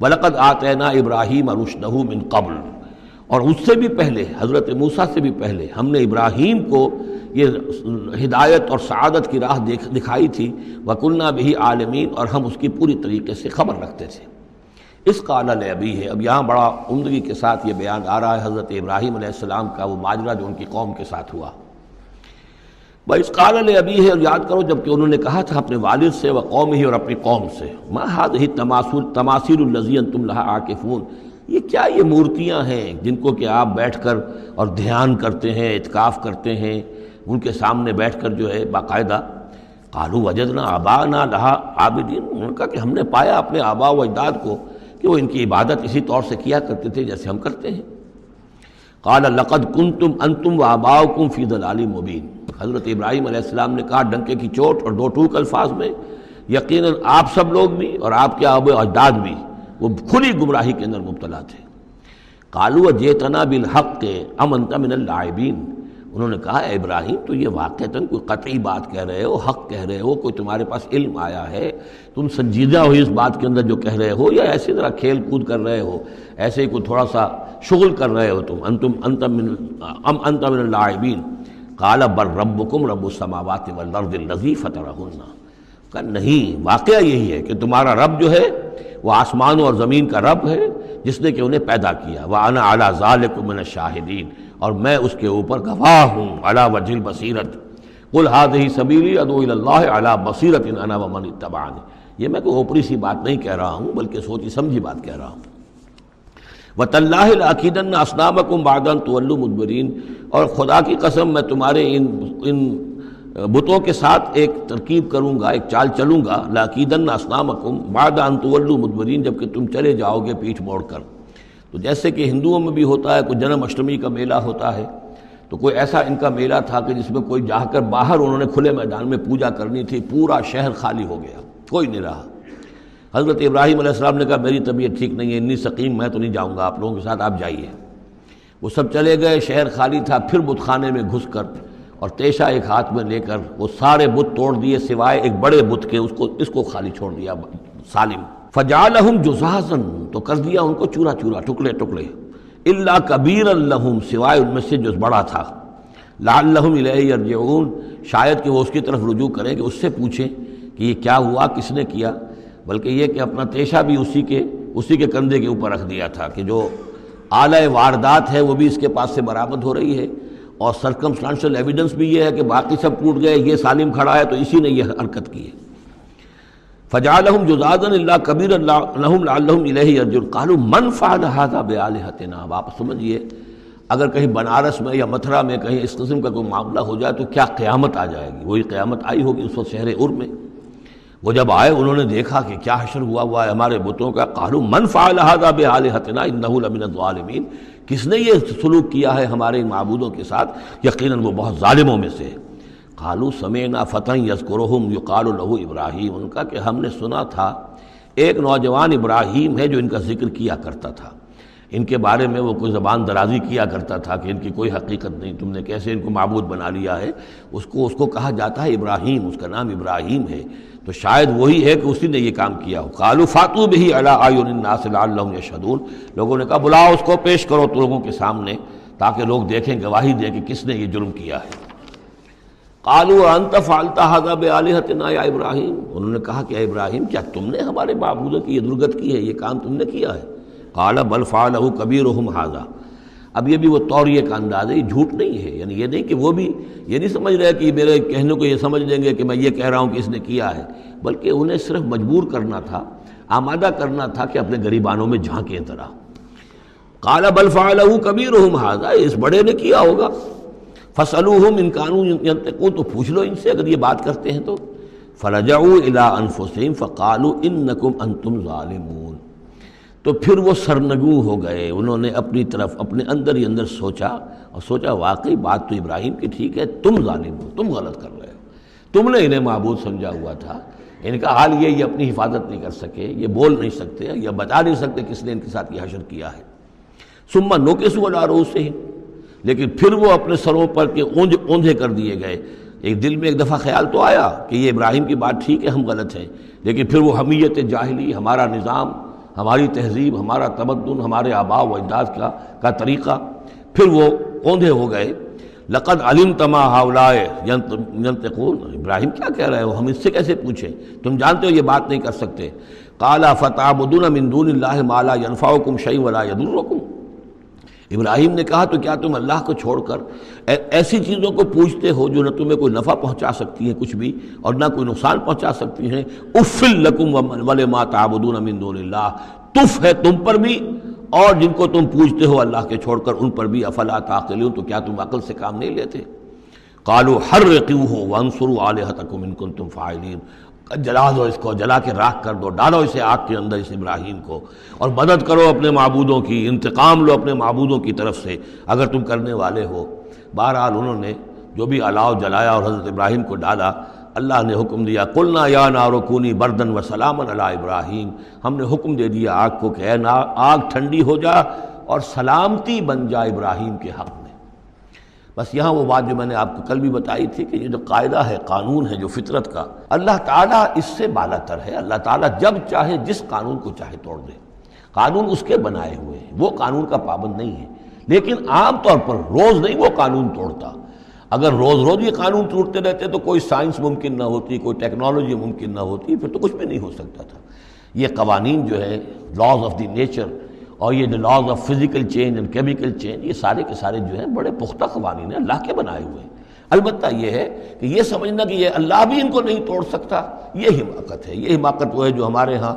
وَلَقَدْ آتَيْنَا إِبْرَاهِيمَ رُشْدَهُ مِن قَبْلُ، اور اس سے بھی پہلے، حضرت موسیٰ سے بھی پہلے ہم نے ابراہیم کو یہ ہدایت اور سعادت کی راہ دکھائی تھی، وَكُنَّا بِهِ عَالِمِينَ، اور ہم اس کی پوری طریقے سے خبر رکھتے تھے۔ اس قال لأبیہ، اب یہاں بڑا عمدگی کے ساتھ یہ بیان آ رہا ہے حضرت ابراہیم علیہ السلام کا وہ ماجرا جو ان کی قوم کے ساتھ ہوا۔ وَإِذْ قَالَ لِأَبِيهِ، اور یاد کرو جب کہ انہوں نے کہا تھا اپنے والد سے، وَقَوْمِهِ، اور اپنی قوم سے، مَا هَذِهِ التَّمَاثِيلُ الَّتِي أَنْتُمْ لَهَا عَاكِفُونَ، یہ مورتیاں ہیں جن کو کہ آپ بیٹھ کر اور دھیان کرتے ہیں، اعتکاف کرتے ہیں، ان کے سامنے بیٹھ کر جو ہے باقاعدہ۔ قَالُوا وَجَدْنَا آبَاءَنَا لَهَا عَابِدِينَ، انہوں نے کہا کہ ہم نے پایا اپنے آباء و اجداد کو کہ وہ ان کی عبادت اسی طور سے کیا کرتے تھے جیسے ہم کرتے ہیں۔ قَالَ لَقَدْ كُنْتُمْ أَنْتُمْ وَآبَاؤُكُمْ فِي ضَلَالٍ مُبِينٍ، حضرت ابراہیم علیہ السلام نے کہا ڈنکے کی چوٹ اور دو ٹوک الفاظ میں، یقیناً آپ سب لوگ بھی اور آپ کے آباء و اجداد بھی وہ کھلی گمراہی کے اندر مبتلا تھے۔ قالوا جئتنا بالحق ام انت من اللاعبین، انہوں نے کہا اے ابراہیم تو یہ واقعتاً کوئی قطعی بات کہہ رہے ہو، حق کہہ رہے ہو، کوئی تمہارے پاس علم آیا ہے، تم سنجیدہ ہو اس بات کے اندر جو کہہ رہے ہو، یا ایسے طرح کھیل کود کر رہے ہو، ایسے ہی کوئی تھوڑا سا شغل کر رہے ہو تم، انت من اللاعبین۔ قال بل ربکم رب السماوات والارض الذی فطرہن، کہ نہیں، واقعہ یہی ہے کہ تمہارا رب جو ہے وہ آسمانوں اور زمین کا رب ہے جس نے کہ انہیں پیدا کیا، وَأَنَا عَلَىٰ ذَلِكُم مِّنَ الشَّاهِدِينَ، اور میں اس کے اوپر گواہ ہوں، عَلَىٰ وَجْهِ الْبَصِيرَةِ قُلْ هَٰذِهِ سَبِيلِي أَدْعُو إِلَى اللَّهِ عَلَىٰ بَصِيرَةٍ أَنَا وَمَنِ اتَّبَعَنِي، یہ میں کوئی اوپری سی بات نہیں کہہ رہا ہوں بلکہ سوچی سمجھی بات کہہ رہا ہوں۔ وَتَاللَّهِ لَأَكِيدَنَّ أَصْنَامَكُمْ بَعْدَ أَن تُوَلُّوا مُدْبِرِينَ، اور خدا کی قسم میں تمہارے ان بتوں کے ساتھ ایک ترکیب کروں گا، ایک چال چلوں گا، لَأَكِيدَنَّ أَصْنَامَكُمْ بَعْدَ أَن تُوَلُّوا مُدْبِرِينَ، جب کہ تم چلے جاؤ گے پیٹھ موڑ کر۔ تو جیسے کہ ہندوؤں میں بھی ہوتا ہے، کوئی جنم اشٹمی کا میلہ ہوتا ہے، تو کوئی ایسا ان کا میلہ تھا کہ جس میں کوئی جا کر باہر انہوں نے کھلے میدان میں پوجا کرنی تھی، پورا شہر خالی ہو گیا، کوئی نہیں رہا۔ حضرت ابراہیم علیہ السلام نے کہا میری طبیعت ٹھیک نہیں ہے، اتنی سقیم، میں تو نہیں جاؤں گا آپ لوگوں کے ساتھ، آپ جائیے۔ وہ سب چلے گئے، شہر خالی تھا، پھر بت خانے میں گھس کر اور تیشہ ایک ہاتھ میں لے کر وہ سارے بت توڑ دیے سوائے ایک بڑے بت کے، اس کو خالی چھوڑ دیا سالم۔ فجعلہم جزازا، تو کر دیا ان کو چورا چورا، ٹکڑے ٹکڑے، الا کبیرا لہم، سوائے ان میں سے جو بڑا تھا، لعلہم الیہ یرجعون، شاید کہ وہ اس کی طرف رجوع کریں، کہ اس سے پوچھیں کہ یہ کیا ہوا، کس نے کیا، بلکہ یہ کہ اپنا تیشہ بھی اسی کے کندھے کے اوپر رکھ دیا تھا کہ جو آلہ واردات ہے وہ بھی اس کے پاس سے برآمد ہو رہی ہے، اور سرکمسٹانشل ایویڈنس بھی یہ ہے کہ باقی سب ٹوٹ گئے، یہ سالم کھڑا ہے تو اسی نے یہ حرکت کی ہے۔ فجعلہم جزازا الا کبیرا لہم لعلہم الیہ یرجعون قالوا من فعل ھذا بآلہتنا، اب آپ سمجھیے اگر کہیں بنارس میں یا متھرا میں کہیں اس قسم کا کوئی معاملہ ہو جائے تو کیا قیامت آ جائے گی، وہی قیامت آئی ہوگی اس وقت شہر ار میں۔ وہ جب آئے انہوں نے دیکھا کہ کیا حشر ہوا ہے ہمارے بتوں کا، قالوا من فعل ھذا بآلہتنا انہ لمن الظالمین، کس نے یہ سلوک کیا ہے ہمارے معبودوں کے ساتھ، یقیناً وہ بہت ظالموں میں سے۔ قالوا سمعنا فتى یذکرہم یقال لہ ابراہیم، ان کا کہ ہم نے سنا تھا ایک نوجوان ابراہیم ہے جو ان کا ذکر کیا کرتا تھا، ان کے بارے میں وہ کوئی زبان درازی کیا کرتا تھا کہ ان کی کوئی حقیقت نہیں، تم نے کیسے ان کو معبود بنا لیا ہے، اس کو کہا جاتا ہے ابراہیم، اس کا نام ابراہیم ہے، تو شاید وہی ہے کہ اسی نے یہ کام کیا ہو۔ قالوا فاتوا بہ علی اعین الناس لعلہم یشہدون، لوگوں نے کہا بلاؤ اس کو، پیش کرو تو لوگوں کے سامنے تاکہ لوگ دیکھیں، گواہی دیں کہ کس نے یہ جرم کیا ہے۔ قالوا انت فعلت ھذا بآلہتنا یا ابراہیم، انہوں نے کہا کہ اے ابراہیم کیا تم نے ہمارے معبودوں کی یہ درگت کی ہے، یہ کام تم نے کیا ہے؟ قال بل فعلہ کبیرہم ھذا، اب یہ بھی وہ توریہ کا انداز ہے، یہ جھوٹ نہیں ہے، یعنی یہ نہیں کہ وہ بھی یہ نہیں سمجھ رہے کہ میرے کہنے کو یہ سمجھ لیں گے کہ میں یہ کہہ رہا ہوں کہ اس نے کیا ہے، بلکہ انہیں صرف مجبور کرنا تھا، آمادہ کرنا تھا کہ اپنے گریبانوں میں جھانکیں طرح۔ قال بل فعلہ کبیرہم ھذا، اس بڑے نے کیا ہوگا، فاسألوہم ان کانوا ینطقون، تو پوچھ لو ان سے اگر یہ بات کرتے ہیں تو۔ فرجعوا الی انفسہم فقالوا انکم انتم ظالمون، تو پھر وہ سرنگوں ہو گئے، انہوں نے اپنی طرف اپنے اندر ہی اندر سوچا، اور سوچا واقعی بات تو ابراہیم کی ٹھیک ہے، تم ظالم ہو، تم غلط کر رہے ہو، تم نے انہیں معبود سمجھا ہوا تھا۔ ان کا حال یہ اپنی حفاظت نہیں کر سکے، یہ بول نہیں سکتے یا بتا نہیں سکتے کس نے ان کے ساتھ یہ حشر کیا ہے۔ ثم نکسوا علی رؤوسہم، لیکن پھر وہ اپنے سروں پر کے اوندھے کر دیے گئے۔ ایک دل میں ایک دفعہ خیال تو آیا کہ یہ ابراہیم کی بات ٹھیک ہے، ہم غلط ہیں، لیکن پھر وہ حمیت جاہلی، ہمارا نظام، ہماری تہذیب، ہمارا تمدن، ہمارے آباء و اجداد کا طریقہ۔ پھر وہ اوندھے ہو گئے۔ لقد علمت ما هؤلاء ينطقون، ابراہیم کیا کہہ رہے ہو، ہم اس سے کیسے پوچھیں، تم جانتے ہو یہ بات نہیں کر سکتے۔ قال فتعبدون من دون اللہ ما لا ينفعكم شيئا ولا يضركم، ابراہیم نے کہا تو کیا تم اللہ کو چھوڑ کر ایسی چیزوں کو پوچھتے ہو جو نہ تمہیں کوئی نفع پہنچا سکتی ہیں کچھ بھی، اور نہ کوئی نقصان پہنچا سکتی ہیں؟ اف لکم ولما تعبدون من دون اللہ، تف ہے تم پر بھی اور جن کو تم پوچھتے ہو اللہ کے چھوڑ کر ان پر بھی، افلا تعقلون، تو کیا تم عقل سے کام نہیں لیتے؟ قالوا حرقوه وانصروا آلهتكم ان کنتم فاعلین، جلا دو اس کو، جلا کے راکھ کر دو، ڈالو اسے آگ کے اندر اس ابراہیم کو، اور مدد کرو اپنے معبودوں کی، انتقام لو اپنے معبودوں کی طرف سے اگر تم کرنے والے ہو۔ بہرحال انہوں نے جو بھی الاؤ جلایا اور حضرت ابراہیم کو ڈالا، اللہ نے حکم دیا قلنا یا نار کونی بردن و سلاما علی ابراہیم، ہم نے حکم دے دیا آگ کو کہ اے آگ ٹھنڈی ہو جا اور سلامتی بن جا ابراہیم کے حق میں۔ بس یہاں وہ بات جو میں نے آپ کو کل بھی بتائی تھی کہ یہ جو قاعدہ ہے، قانون ہے جو فطرت کا، اللہ تعالیٰ اس سے بالا تر ہے۔ اللہ تعالیٰ جب چاہے جس قانون کو چاہے توڑ دے، قانون اس کے بنائے ہوئے ہیں، وہ قانون کا پابند نہیں ہے، لیکن عام طور پر روز نہیں وہ قانون توڑتا۔ اگر روز روز یہ قانون ٹوٹتے رہتے تو کوئی سائنس ممکن نہ ہوتی، کوئی ٹیکنالوجی ممکن نہ ہوتی، پھر تو کچھ بھی نہیں ہو سکتا تھا۔ یہ قوانین جو ہے، لاز آف دی نیچر، اور یہ جو laws of physical change and chemical change, یہ سارے کے سارے جو ہیں بڑے پختہ قوانین ہیں، اللہ کے بنائے ہوئے ہیں۔ البتہ یہ ہے کہ یہ سمجھنا کہ یہ اللہ بھی ان کو نہیں توڑ سکتا، یہ حماقت ہے۔ یہ حماقت وہ ہے جو ہمارے ہاں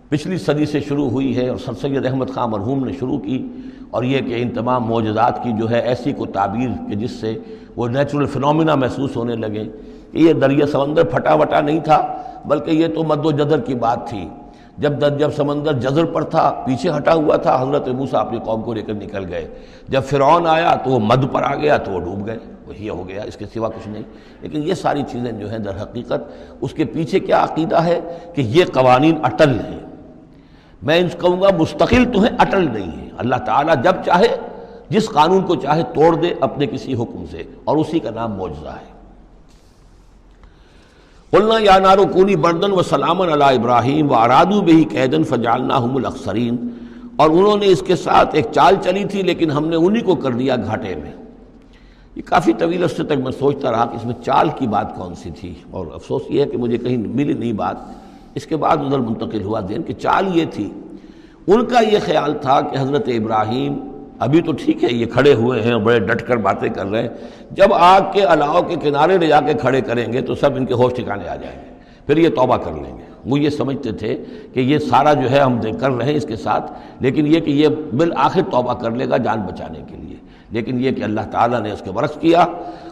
پچھلی صدی سے شروع ہوئی ہے اور سر سید احمد خان مرحوم نے شروع کی، اور یہ کہ ان تمام معجزات کی جو ہے ایسی کو تعبیر کہ جس سے وہ نیچرل فنومینا محسوس ہونے لگے کہ یہ دریا سمندر پھٹا وٹا نہیں تھا، بلکہ یہ تو مد و جزر کی بات تھی۔ جب سمندر جزر پر تھا، پیچھے ہٹا ہوا تھا، حضرت موسیٰ اپنی قوم کو لے کر نکل گئے۔ جب فرعون آیا تو وہ مد پر آ گیا تو وہ ڈوب گئے، وہی ہو گیا، اس کے سوا کچھ نہیں۔ لیکن یہ ساری چیزیں جو ہیں در حقیقت اس کے پیچھے کیا عقیدہ ہے کہ یہ قوانین اٹل ہیں۔ میں ان کہوں گا مستقل تو ہیں، اٹل نہیں ہیں۔ اللہ تعالیٰ جب چاہے جس قانون کو چاہے توڑ دے اپنے کسی حکم سے، اور اسی کا نام معجزہ ہے۔ قلنا یا نار کونی بردن و سلاما علی ابراہیم وارادوا بہ کیدا فجعلناہم الاخسرین، اور انہوں نے اس کے ساتھ ایک چال چلی تھی لیکن ہم نے انہی کو کر دیا گھاٹے میں۔ یہ کافی طویل عرصے تک میں سوچتا رہا کہ اس میں چال کی بات کون سی تھی، اور افسوس یہ ہے کہ مجھے کہیں ملی نہیں بات۔ اس کے بعد ادھر منتقل ہوا ذہن کہ چال یہ تھی، ان کا یہ خیال تھا کہ حضرت ابراہیم ابھی تو ٹھیک ہے یہ کھڑے ہوئے ہیں، بڑے ڈٹ کر باتیں کر رہے ہیں، جب آگ کے الاؤ کے کنارے لے جا کے کھڑے کریں گے تو سب ان کے ہوش ٹھکانے آ جائیں گے، پھر یہ توبہ کر لیں گے۔ وہ یہ سمجھتے تھے کہ یہ سارا جو ہے ہم کر رہے ہیں اس کے ساتھ، لیکن یہ کہ یہ بالآخر توبہ کر لے گا جان بچانے کے لیے۔ لیکن یہ کہ اللہ تعالیٰ نے اس کے برعکس کیا،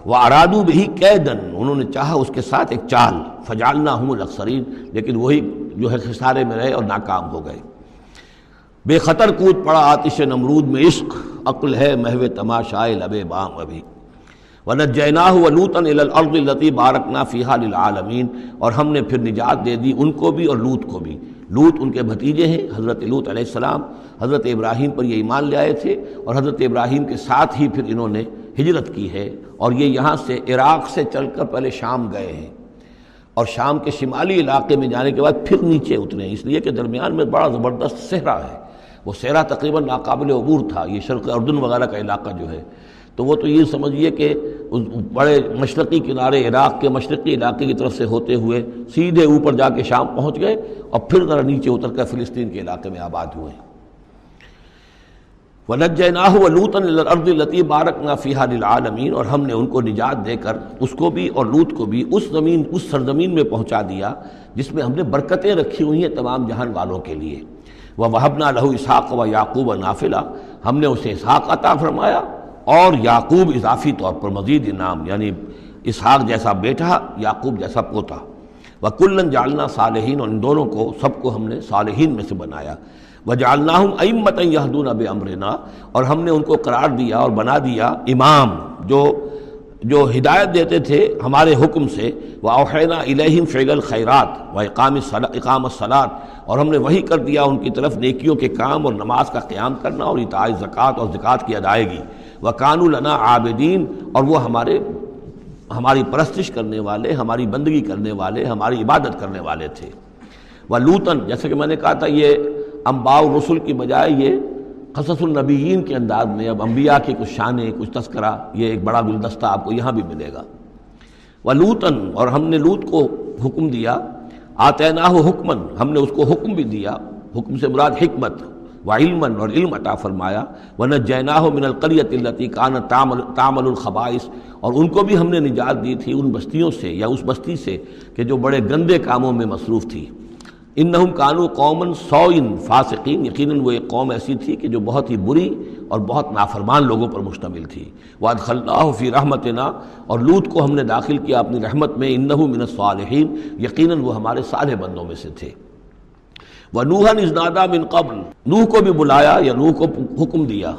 وَأَرَادُوا بِهِ كَيْدًا، انہوں نے چاہا اس کے ساتھ ایک چال، فَجَعَلْنَاهُمُ الْأَخْسَرِينَ، لیکن وہی جو ہے خسارے میں رہے اور ناکام ہو گئے۔ بے خطر کود پڑا آتش نمرود میں عشق، عقل ہے محو تماشائے لب بام ابھی۔ وَنَجَّيْنَاهُ وَلُوطًا إِلَى الْأَرْضِ الَّتِي بَارَكْنَا فِيهَا لِلْعَالَمِينَ، اور ہم نے پھر نجات دے دی ان کو بھی اور لوط کو بھی۔ لوط ان کے بھتیجے ہیں، حضرت لوط علیہ السلام حضرت ابراہیم پر یہ ایمان لے آئے تھے، اور حضرت ابراہیم کے ساتھ ہی پھر انہوں نے ہجرت کی ہے، اور یہ یہاں سے عراق سے چل کر پہلے شام گئے ہیں، اور شام کے شمالی علاقے میں جانے کے بعد پھر نیچے اترے ہیں، اس لیے کہ درمیان میں بڑا زبردست صحرا ہے۔ وہ صحرا تقریباً ناقابل عبور تھا، یہ شرق اردن وغیرہ کا علاقہ جو ہے، تو وہ تو یہ سمجھیے کہ اس بڑے مشرقی کنارے عراق کے مشرقی علاقے کی طرف سے ہوتے ہوئے سیدھے اوپر جا کے شام پہنچ گئے، اور پھر ذرا نیچے اتر کر فلسطین کے علاقے میں آباد ہوئے۔ وَنَجَّيْنَاهُ وَلُوطًا إِلَى الْأَرْضِ الَّتِي بَارَكْنَا فِيهَا لِلْعَالَمِينَ، اور ہم نے ان کو نجات دے کر اس کو بھی اور لوط کو بھی اس سرزمین میں پہنچا دیا جس میں ہم نے برکتیں رکھی ہوئی ہیں تمام جہان والوں کے لیے۔ وَوَهَبْنَا لَهُ إِسْحَاقَ وَيَعْقُوبَ نَافِلَةً، ہم نے اسے اسحاق عطا فرمایا اور یعقوب اضافی طور پر مزید انعام، یعنی اسحاق جیسا بیٹا، یعقوب جیسا پوتا۔ وَكُلًّا جَعَلْنَا صَالِحِينَ، اور ان دونوں کو سب کو ہم نے صالحین میں سے بنایا۔ وَجَعَلْنَاهُمْ أَئِمَّةً يَهْدُونَ بِأَمْرِنَا، اور ہم نے ان کو قرار دیا اور بنا دیا امام جو ہدایت دیتے تھے ہمارے حکم سے۔ وَأَوْحَيْنَا إِلَيْهِمْ فِعْلَ الْخَيْرَاتِ وَإِقَامَ الصَّلَاةِ، اور ہم نے وحی کر دیا ان کی طرف نیکیوں کے کام اور نماز کا قیام کرنا اور ایتاء زکوٰۃ اور زکوٰۃ کی ادائیگی۔ وَكَانُوا لَنَا عَابِدِينَ، اور وہ ہماری پرستش کرنے والے، ہماری بندگی کرنے والے، ہماری عبادت کرنے والے تھے۔ وَلُوطًا، جیسے کہ میں نے کہا تھا یہ انباء الرسل کی بجائے یہ قصص النبیین کے انداز میں اب انبیاء کی کچھ شانیں، کچھ تذکرہ، یہ ایک بڑا گلدستہ آپ کو یہاں بھی ملے گا۔ وَلُوطًا، اور ہم نے لوط کو حکم دیا، آتیناہ حکمًا، ہم نے اس کو حکم بھی دیا، حکم سے مراد حکمت، وعلمًا، اور علم عطا فرمایا، وَنَجَّيْنَاهُ مِنَ الْقَرْيَةِ الَّتِي كَانَتْ تَعْمَلُ الْخَبَائِثَ، اور ان کو بھی ہم نے نجات دی تھی ان بستیوں سے یا اس بستی سے کہ جو بڑے گندے کاموں میں مصروف تھی۔ انہم کانوا قوما سوء فاسقین، یقیناً وہ ایک قوم ایسی تھی کہ جو بہت ہی بری اور بہت نافرمان لوگوں پر مشتمل تھی۔ وادخلناہ فی رحمتنا، اور لوط کو ہم نے داخل کیا اپنی رحمت میں، انہ من الصالحین، یقیناً وہ ہمارے صالح بندوں میں سے تھے۔ ونوحا اذ نادی من قبل، نوح کو بھی بلایا یا نوح کو حکم دیا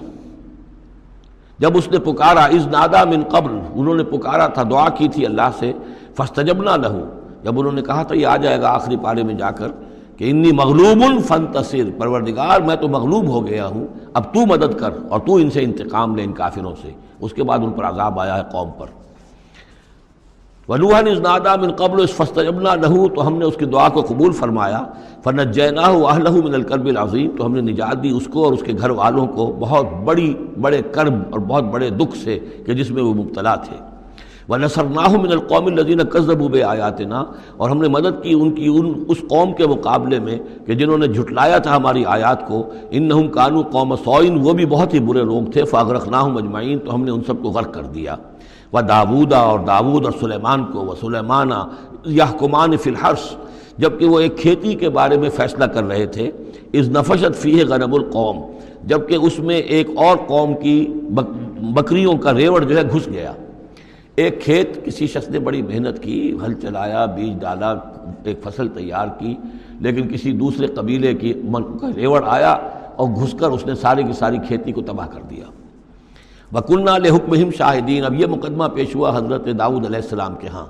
جب اس نے پکارا، اذ نادی من قبل، انہوں نے پکارا تھا، دعا کی تھی اللہ سے، فاستجبنا لہ، جب انہوں نے کہا تھا، یہ آ جائے گا آخری پارے میں جا کر کہ انی مغلوب فانتصر، پروردگار میں تو مغلوب ہو گیا ہوں، اب تو مدد کر اور تو ان سے انتقام لے، ان کافروں سے۔ اس کے بعد ان پر عذاب آیا ہے قوم پر۔ وَنُوحًا اذ نادى من قبل فاستجبنا له، تو ہم نے اس کی دعا کو قبول فرمایا، فنجیناہ واہلہ من الکرب العظیم، تو ہم نے نجات دی اس کو اور اس کے گھر والوں کو بہت بڑے کرب اور بہت بڑے دکھ سے کہ جس میں وہ مبتلا تھے۔ وَنَصَرْنَاهُ مِنَ الْقَوْمِ الَّذِينَ كَذَّبُوا بِآيَاتِنَا، اور ہم نے مدد کی اس قوم کے مقابلے میں کہ جنہوں نے جھٹلایا تھا ہماری آیات کو، إِنَّهُمْ كَانُوا قَوْمَ سَوْءٍ، وہ بھی بہت ہی برے لوگ تھے، فَأَغْرَقْنَاهُمْ أَجْمَعِينَ، تو ہم نے ان سب کو غرق کر دیا۔ وَدَاوُودَ، اور داود اور سلیمان کو، وَسُلَيْمَانَ يَحْكُمَانِ فِي الْحَرْثِ، جبکہ وہ ایک کھیتی کے بارے میں فیصلہ کر رہے تھے، اذ نفشت فیہ غنم القوم، جبکہ اس میں ایک اور قوم کی بکریوں کا ریوڑ جو ہے گھس گیا۔ ایک کھیت کسی شخص نے بڑی محنت کی، ہل چلایا، بیج ڈالا، ایک فصل تیار کی، لیکن کسی دوسرے قبیلے کی ریوڑ آیا اور گھس کر اس نے ساری کی ساری کھیتی کو تباہ کر دیا۔ وَكُنَّا لِحُكْمِهِمْ شَاهِدِينَ، اب یہ مقدمہ پیش ہوا حضرت داؤد علیہ السلام کے ہاں،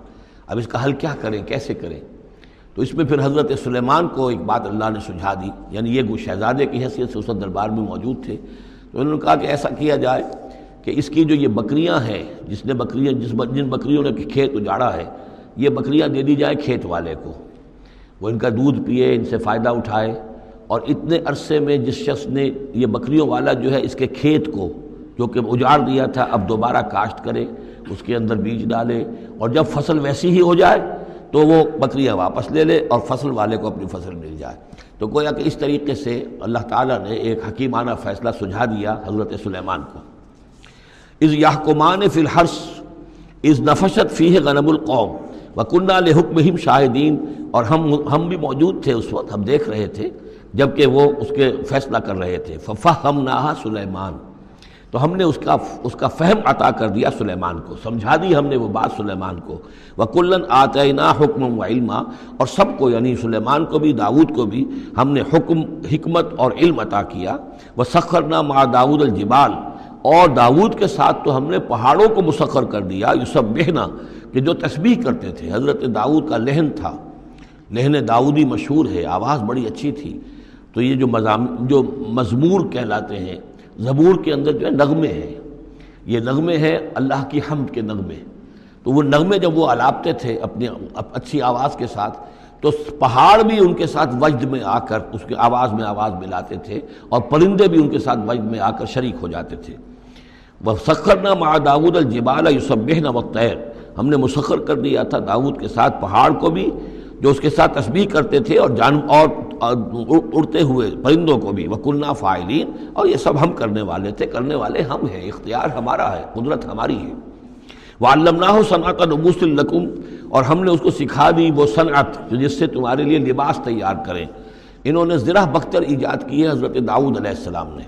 اب اس کا حل کیا کریں، کیسے کریں؟ تو اس میں پھر حضرت سلیمان کو ایک بات اللہ نے سجھا دی، یعنی یہ شہزادے کی حیثیت سے اس وقت دربار میں موجود تھے، تو انہوں نے کہا کہ ایسا کیا جائے کہ اس کی جو یہ بکریاں ہیں، جن بکریوں نے کھیت اجاڑا ہے، یہ بکریاں دے دی جائے کھیت والے کو، وہ ان کا دودھ پیے، ان سے فائدہ اٹھائے، اور اتنے عرصے میں جس شخص نے یہ بکریوں والا جو ہے اس کے کھیت کو جو کہ اجاڑ دیا تھا اب دوبارہ کاشت کرے، اس کے اندر بیج ڈالے، اور جب فصل ویسی ہی ہو جائے تو وہ بکریاں واپس لے لے اور فصل والے کو اپنی فصل مل جائے۔ تو گویا کہ اس طریقے سے اللہ تعالیٰ نے ایک حکیمانہ فیصلہ سجھا دیا حضرت سلیمان کو۔ اذ یحکمان فی الحرث اذ نفشت فیہ غنم القوم وکنہ لحکمہم شاہدین، اور ہم بھی موجود تھے اس وقت، ہم دیکھ رہے تھے جبکہ وہ اس کے فیصلہ کر رہے تھے۔ ففہمناہا سلیمان، تو ہم نے اس کا فہم عطا کر دیا سلیمان کو، سمجھا دی ہم نے وہ بات سلیمان کو۔ وَكُلًّا آتَيْنَا حُكْمًا وَعِلْمًا، اور سب کو یعنی سلیمان کو بھی داود کو بھی ہم نے حکم، حکمت اور علم عطا کیا۔ وَسَخَّرْنَا مَعَ دَاوُودَ الْجِبَالَ، اور داود کے ساتھ تو ہم نے پہاڑوں کو مسخر کر دیا، یسبحنا، کہ جو تسبیح کرتے تھے۔ حضرت داود کا لہن تھا، لہن داودی مشہور ہے، آواز بڑی اچھی تھی، تو یہ جو مزمور کہلاتے ہیں، زبور کے اندر جو ہے نغمے ہیں، یہ نغمے ہیں اللہ کی حمد کے نغمے، تو وہ نغمے جب وہ الاپتے تھے اپنی اچھی آواز کے ساتھ، تو پہاڑ بھی ان کے ساتھ وجد میں آ کر اس کے آواز میں آواز ملاتے تھے، اور پرندے بھی ان کے ساتھ وجد میں آ کر شریک ہو جاتے تھے۔ وَسَخَّرْنَا مَعَ دَاوُودَ الْجِبَالَ يُسَبِّحْنَ وَالطَّيْرَ، ہم نے مسخر کر دیا تھا داؤد کے ساتھ پہاڑ کو بھی جو اس کے ساتھ تسبیح کرتے تھے، اور اڑتے ہوئے پرندوں کو بھی۔ وَكُنَّا فَاعِلِينَ، اور یہ سب ہم کرنے والے تھے، کرنے والے ہم ہیں، اختیار ہمارا ہے، قدرت ہماری ہے۔ وَعَلَّمْنَاهُ صَنْعَةَ لُبُوسٍ لَكُمْ، اور ہم نے اس کو سکھا دی وہ صنعت جس سے تمہارے لیے لباس تیار کریں۔ انہوں نے زرہ بختر ایجاد کی ہے حضرت داؤد علیہ السلام نے،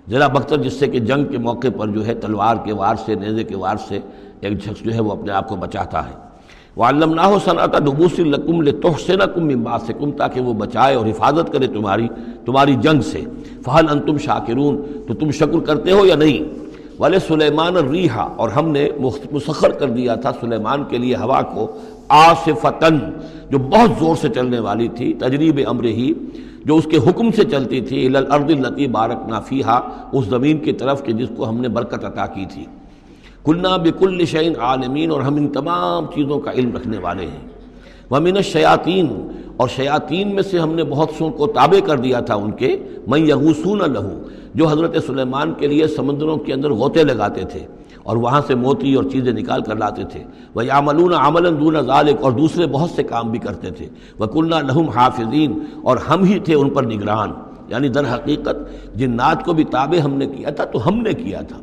زرہ بختر جس سے کہ جنگ کے موقع پر جو ہے تلوار کے وار سے، نیزے کے وار سے ایک شخص جو ہے وہ اپنے آپ کو بچاتا ہے۔ وَعَلَّمْنَاهُ صَنْعَةَ لُبُوسٍ لَكُمْ لِتُحْصِنَكُم مِّن بَأْسِكُمْ، تاکہ وہ بچائے اور حفاظت کرے تمہاری جنگ سے۔ فَهَلْ أَنْتُمْ شَاكِرُونَ، تو تم شکر کرتے ہو یا نہیں؟ وَلِسُلَيْمَانَ الرِّيحَ، اور ہم نے مسخر کر دیا تھا سلیمان کے لیے ہوا کو، عاصفۃً، جو بہت زور سے چلنے والی تھی، تجری بِأَمْرِهِ، جو اس کے حکم سے چلتی تھی، إِلَى الْأَرْضِ الَّتِي بَارَكْنَا فِيهَا، اس زمین کی طرف کہ جس کو ہم نے برکت عطا کی تھی۔ کُنَّا بِكُلِّ شَيْءٍ عَالِمِينَ، اور ہم ان تمام چیزوں کا علم رکھنے والے ہیں۔ وَمِنَ الشَّيَاطِينِ، اور شیاطین میں سے ہم نے بہت سو کو تابع کر دیا تھا ان کے، من یغوصون لہ، جو حضرت سلیمان کے لیے سمندروں کے اندر غوطے لگاتے تھے اور وہاں سے موتی اور چیزیں نکال کر لاتے تھے، وَيَعْمَلُونَ عَمَلًا دُونَ ذَلِكَ، اور دوسرے بہت سے کام بھی کرتے تھے، وَكُنَّا لَهُمْ حَافِظِينَ، اور ہم ہی تھے ان پر نگران، یعنی در حقیقت جنات کو بھی تابع ہم نے کیا تھا، تو ہم نے کیا تھا،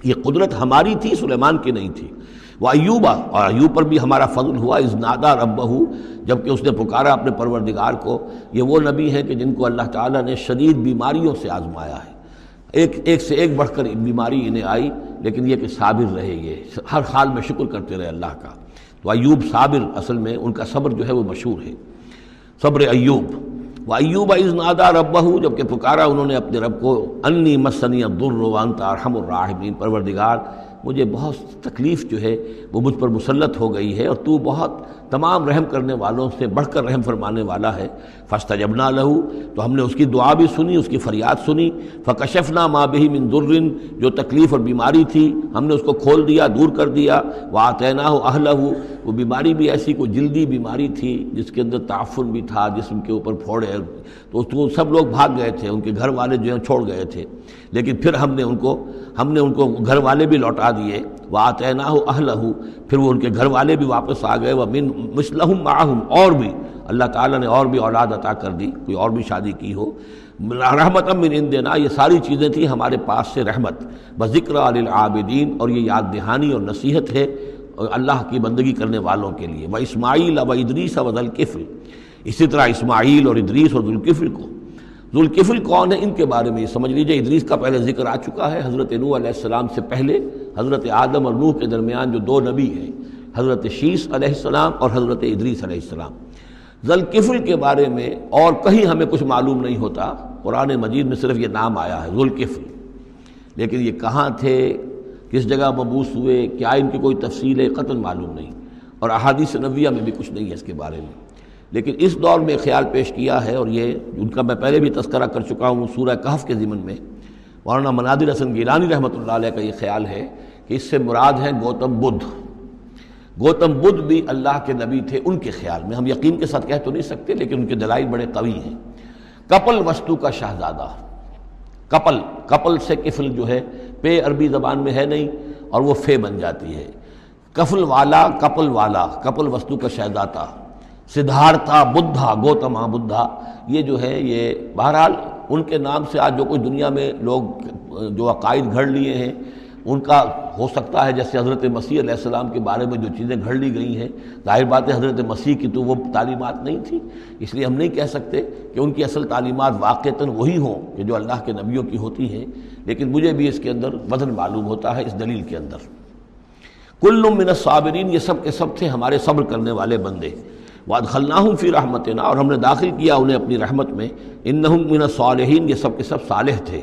یہ قدرت ہماری تھی، سلیمان کی نہیں تھی۔ وَأَيُّوبَ، اور ایوب پر بھی ہمارا فضل ہوا، اذ نادا ربہ، جبکہ اس نے پکارا اپنے پروردگار کو۔ یہ وہ نبی ہیں کہ جن کو اللہ تعالیٰ نے شدید بیماریوں سے آزمایا ہے، ایک سے ایک بڑھ کر بیماری انہیں آئی، لیکن یہ کہ صابر رہے، یہ ہر حال میں شکر کرتے رہے اللہ کا۔ تو ایوب صابر، اصل میں ان کا صبر جو ہے وہ مشہور ہے، صبر ایوب۔ وَأَيُّوبَ إِذْ نَادَىٰ رَبَّهُ، جبکہ پکارا انہوں نے اپنے رب کو، أَنِّي مَسَّنِيَ الضُّرُّ وَأَنْتَ أَرْحَمُ الرَّاحِمِينَ، پروردگار مجھے بہت تکلیف جو ہے وہ مجھ پر مسلط ہو گئی ہے، اور تو بہت تمام رحم کرنے والوں سے بڑھ کر رحم فرمانے والا ہے۔ فَاسْتَجَبْنَا لَهُ، تو ہم نے اس کی دعا بھی سنی، اس کی فریاد سنی۔ فَكَشَفْنَا مَا بِهِ مِن ضُرٍّ، جو تکلیف اور بیماری تھی ہم نے اس کو کھول دیا، دور کر دیا۔ وَآتَيْنَاهُ أَهْلَهُ، وہ بیماری بھی ایسی کوئی جلدی بیماری تھی جس کے اندر تعفن بھی تھا، جسم کے اوپر پھوڑے، تو سب لوگ بھاگ گئے تھے، ان کے گھر والے جو ہیں چھوڑ گئے تھے، لیکن پھر ہم نے ان کو گھر والے بھی لوٹا دیے۔ وَآتَيْنَاهُ أَهْلَهُ، پھر وہ ان کے گھر والے بھی واپس آ گئے۔ وَمِن مِثْلَهُم مَّعَهُمْ، اور بھی اللہ تعالیٰ نے اور بھی اولاد عطا کر دی، کوئی اور بھی شادی کی ہو۔ رحمۃ من عندنا، یہ ساری چیزیں تھیں ہمارے پاس سے رحمت۔ وذکریٰ للعابدین، اور یہ یاد دہانی اور نصیحت ہے اللہ کی بندگی کرنے والوں کے لیے۔ واسماعیل وادریس وذوالکفل، اسی طرح اسماعیل اور ادریس اور ذوالکفل کو۔ ذوالکفل کون ہے ان کے بارے میں یہ سمجھ لیجئے، ادریس کا پہلے ذکر آ چکا ہے، حضرت نوح علیہ السلام سے پہلے حضرت آدم اور نوح کے درمیان جو دو نبی ہیں، حضرت شیس علیہ السلام اور حضرت ادریس علیہ السلام۔ ذوالکفل کے بارے میں اور کہیں ہمیں کچھ معلوم نہیں ہوتا، قرآن مجید میں صرف یہ نام آیا ہے ذوالکفل، لیکن یہ کہاں تھے، کس جگہ مبعوث ہوئے، کیا ان کی کوئی تفصیل ہے، قطعاً معلوم نہیں، اور احادیث نبویہ میں بھی کچھ نہیں ہے اس کے بارے میں۔ لیکن اس دور میں خیال پیش کیا ہے، اور یہ ان کا میں پہلے بھی تذکرہ کر چکا ہوں سورہ کہف کے ضمن میں، مولانا منادر حسن گیلانی رحمۃ اللہ علیہ کا یہ خیال ہے کہ اس سے مراد ہیں گوتم بدھ۔ گوتم بدھ بھی اللہ کے نبی تھے ان کے خیال میں، ہم یقین کے ساتھ کہہ تو نہیں سکتے، لیکن ان کے دلائل بڑے قوی ہیں۔ کپل وستو کا شہزادہ، کپل سے کفل جو ہے، پے عربی زبان میں ہے نہیں اور وہ فے بن جاتی ہے، کفل والا، کپل وستو کا شہزادہ، سدھارتھا بدھا، گوتما بدھا، یہ جو ہے یہ بہرحال ان کے نام سے آج جو کوئی دنیا میں لوگ جو عقائد گھڑ لیے ہیں ان کا ہو سکتا ہے، جیسے حضرت مسیح علیہ السلام کے بارے میں جو چیزیں گھڑ لی گئی ہیں، ظاہر بات ہے حضرت مسیح کی تو وہ تعلیمات نہیں تھی، اس لیے ہم نہیں کہہ سکتے کہ ان کی اصل تعلیمات واقعتاً وہی ہوں کہ جو اللہ کے نبیوں کی ہوتی ہیں، لیکن مجھے بھی اس کے اندر وزن معلوم ہوتا ہے اس دلیل کے اندر۔ کل من الصابرین، یہ سب کے سب تھے ہمارے صبر کرنے والے بندے۔ وادخلناہم فی رحمتنا، اور ہم نے داخل کیا انہیں اپنی رحمت میں۔ انہم من الصالحین، یہ سب کے سب صالح تھے۔